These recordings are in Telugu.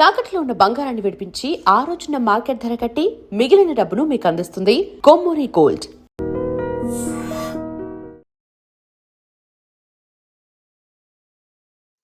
తాకట్లో ఉన్న బంగారాన్ని విడిపించి ఆ రోజున మార్కెట్ ధర కట్టి మిగిలిన డబ్బును మీకు అందిస్తుంది కొమ్మూరి గోల్డ్.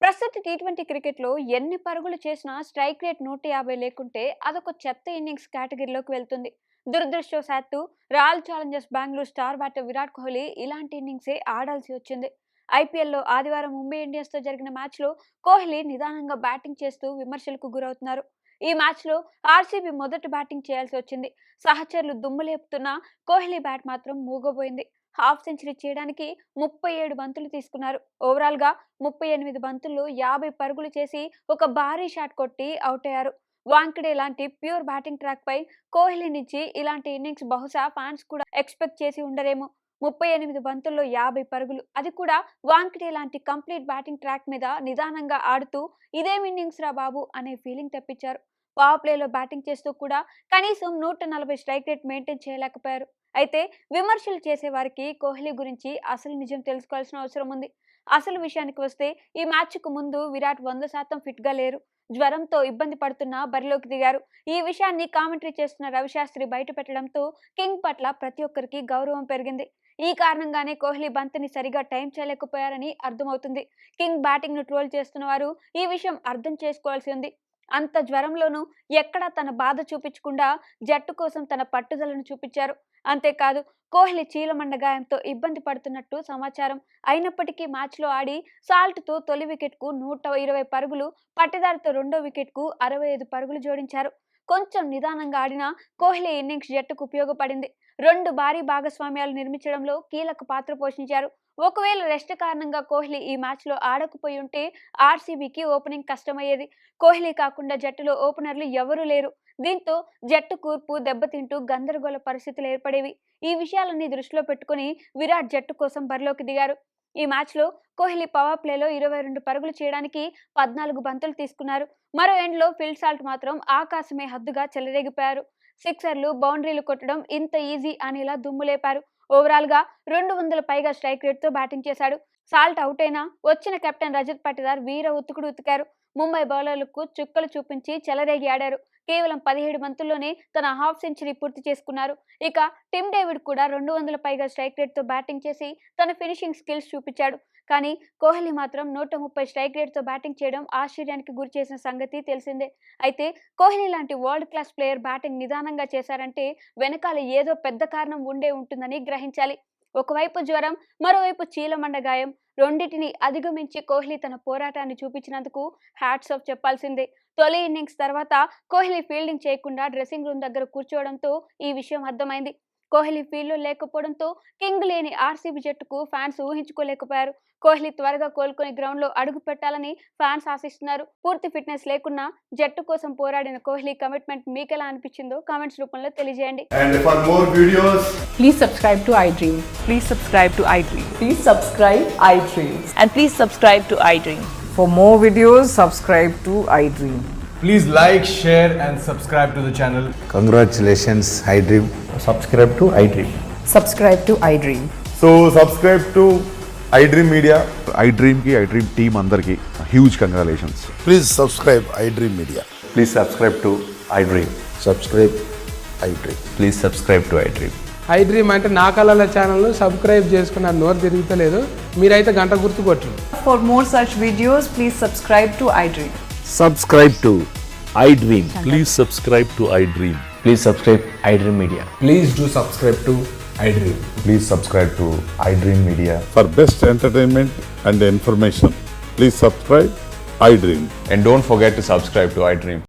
ప్రస్తుత టీ20 క్రికెట్లో ఎన్ని పరుగులు చేసినా స్ట్రైక్ రేట్ 150 లేకుంటే అదొక చెత్త ఇన్నింగ్స్ కేటగిరీలోకి వెళ్తుంది. దురదృష్టవశాత్తు royal Challengers Bengaluru star batter Virat Kohli ఇలాంటి ఇన్నింగ్సే ఆడాల్సి వచ్చింది. ఐపీఎల్లో ఆదివారం ముంబై ఇండియన్స్తో జరిగిన మ్యాచ్లో కోహ్లీ నిదానంగా బ్యాటింగ్ చేస్తూ విమర్శలకు గురవుతున్నారు. ఈ మ్యాచ్లో ఆర్సీబీ మొదట బ్యాటింగ్ చేయాల్సి వచ్చింది. సహచరులు దుమ్ములేపుతున్నా కోహ్లీ బ్యాట్ మాత్రం మూగబోయింది. హాఫ్ సెంచరీ చేయడానికి 37 బంతులు తీసుకున్నారు. ఓవరాల్ గా 38 బంతుల్లో 50 పరుగులు చేసి ఒక భారీ షాట్ కొట్టి అవుట్ అయ్యారు. వాంకడే లాంటి ప్యూర్ బ్యాటింగ్ ట్రాక్ పై కోహ్లీ నుంచి ఇలాంటి ఇన్నింగ్స్ బహుశా ఫ్యాన్స్ కూడా ఎక్స్పెక్ట్ చేసి ఉండరేమో. 38 బంతుల్లో 50 పరుగులు, అది కూడా వాంకడే లాంటి కంప్లీట్ బ్యాటింగ్ ట్రాక్ మీద నిదానంగా ఆడుతూ ఇదేం ఇన్నింగ్స్ రా బాబు అనే ఫీలింగ్ తెప్పించారు. పవర్ ప్లేలో బ్యాటింగ్ చేస్తూ కూడా కనీసం 140 స్ట్రైక్ రేట్ మెయింటైన్ చేయలేకపోయారు. అయితే విమర్శలు చేసే వారికి కోహ్లీ గురించి అసలు నిజం తెలుసుకోవాల్సిన అవసరం ఉంది. అసలు విషయానికి వస్తే ఈ మ్యాచ్కు ముందు విరాట్ 100% ఫిట్గా లేరు. జ్వరంతో ఇబ్బంది పడుతున్నా బరిలోకి దిగారు. ఈ విషయాన్ని కామెంటరీ చేస్తున్న రవిశాస్త్రి బయట పెట్టడంతో కింగ్ పట్ల ప్రతి ఒక్కరికి గౌరవం పెరిగింది. ఈ కారణంగానే కోహ్లీ బంతిని సరిగా టైం చేయలేకపోయారని అర్థమవుతుంది. కింగ్ బ్యాటింగ్ ను ట్రోల్ చేస్తున్న వారు ఈ విషయం అర్థం చేసుకోవాల్సి ఉంది. అంత జ్వరంలోనూ ఎక్కడా తన బాధ చూపించకుండా జట్టు కోసం తన పట్టుదలను చూపించారు. అంతేకాదు కోహ్లీ చీలమండ గాయంతో ఇబ్బంది పడుతున్నట్టు సమాచారం. అయినప్పటికీ మ్యాచ్లో ఆడి సాల్ట్తో తొలి వికెట్కు 120 పరుగులు, పట్టిదారితో రెండో వికెట్కు 65 పరుగులు జోడించారు. కొంచెం నిదానంగా ఆడిన కోహ్లీ ఇన్నింగ్స్ జట్టుకు ఉపయోగపడింది. 2 భారీ భాగస్వామ్యాలు నిర్మించడంలో కీలక పాత్ర పోషించారు. ఒకవేళ రెస్ట్ కారణంగా కోహ్లీ ఈ మ్యాచ్లో ఆడకపోయి ఉంటే ఆర్సీబీకి ఓపెనింగ్ కష్టమయ్యేది. కోహ్లీ కాకుండా జట్టులో ఓపెనర్లు ఎవరూ లేరు. దీంతో జట్టు కూర్పు దెబ్బతింటూ గందరగోళ పరిస్థితులు ఏర్పడేవి. ఈ విషయాలన్నీ దృష్టిలో పెట్టుకుని విరాట్ జట్టు కోసం బరిలోకి దిగారు. ఈ మ్యాచ్లో కోహ్లీ పవర్ ప్లేలో 22 పరుగులు చేయడానికి 14 బంతులు తీసుకున్నారు. మరో ఎండ్లో ఫిల్ సాల్ట్ మాత్రం ఆకాశమే హద్దుగా చెలరేగిపోయారు. సిక్సర్లు, బౌండరీలు కొట్టడం ఇంత ఈజీ అనేలా దుమ్ములేపారు. ఓవరాల్ గా 200 పైగా స్ట్రైక్ రేట్ తో బ్యాటింగ్ చేశాడు. సాల్ట్ అవుట్ అయినా వచ్చిన కెప్టెన్ రజత్ పటిదార్ వీర ఉతుకుడు ఉతికారు. ముంబై బౌలర్లకు చుక్కలు చూపించి చెలరేగి ఆడారు. కేవలం 17 బంతుల్లోనే తన హాఫ్ సెంచరీ పూర్తి చేసుకున్నారు. ఇక టిమ్ డేవిడ్ కూడా 200 పైగా స్ట్రైక్ రేట్ తో బ్యాటింగ్ చేసి తన ఫినిషింగ్ స్కిల్స్ చూపించాడు. కానీ కోహ్లీ మాత్రం 130 స్ట్రైక్ రేట్ తో బ్యాటింగ్ చేయడం ఆశ్చర్యానికి గురి చేసిన సంగతి తెలిసిందే. అయితే కోహ్లీ లాంటి వరల్డ్ క్లాస్ ప్లేయర్ బ్యాటింగ్ నిదానంగా చేశారంటే వెనకాల ఏదో పెద్ద కారణం ఉండే ఉంటుందని గ్రహించాలి. ఒకవైపు జ్వరం, మరోవైపు చీలమండ గాయం, రెండింటిని అధిగమించి కోహ్లీ తన పోరాటాన్ని చూపించినందుకు హ్యాట్స్ ఆఫ్ చెప్పాల్సిందే. తొలి ఇన్నింగ్స్ తర్వాత కోహ్లీ ఫీల్డింగ్ చేయకుండా డ్రెస్సింగ్ రూమ్ దగ్గర కూర్చోవడంతో ఈ విషయం అర్థమైంది. కోహ్లీ ఫీల్డ్లో లేకపోవడంతో కింగ్ లేని ఆర్సీబీ జట్టుకు ఫ్యాన్స్ ఊహించుకోలేకపోయారు. కోహ్లీ త్వరగా కోలుకొని గ్రౌండ్ లో అడుగు పెట్టాలని ఫ్యాన్స్ ఆశిస్తున్నారు. పూర్తి ఫిట్నెస్ లేకున్నా జట్టు కోసం పోరాడిన కోహ్లీ కమిట్మెంట్ మీకెలా అనిపించిందో కామెంట్స్ రూపంలో తెలియజేయండి. And for more videos, Please subscribe to iDream. Please subscribe to iDream. Please subscribe iDream. And please subscribe to iDream. For more videos, subscribe to iDream. please like, share and subscribe to the channel. Congratulations, iDream. Subscribe to iDream. Subscribe to iDream. So subscribe to iDream Media. iDream की iDream team अंदर की huge congratulations. Please subscribe iDream Media. Please subscribe to iDream. Subscribe iDream. Please subscribe to iDream. iDream అంటే నా కళల ఛానల్ను సబ్స్క్రైబ్ చేసుకున్న నోరు తిరుగుతలేదు. మీరైతే గంట గుర్తు కొట్టండి. For more such videos, please subscribe to iDream. Subscribe to iDream. Please subscribe to iDream. Please subscribe iDream Media. Please do subscribe to iDream. Please subscribe to iDream Media. For best entertainment and information, please subscribe iDream. And don't forget to subscribe to iDream.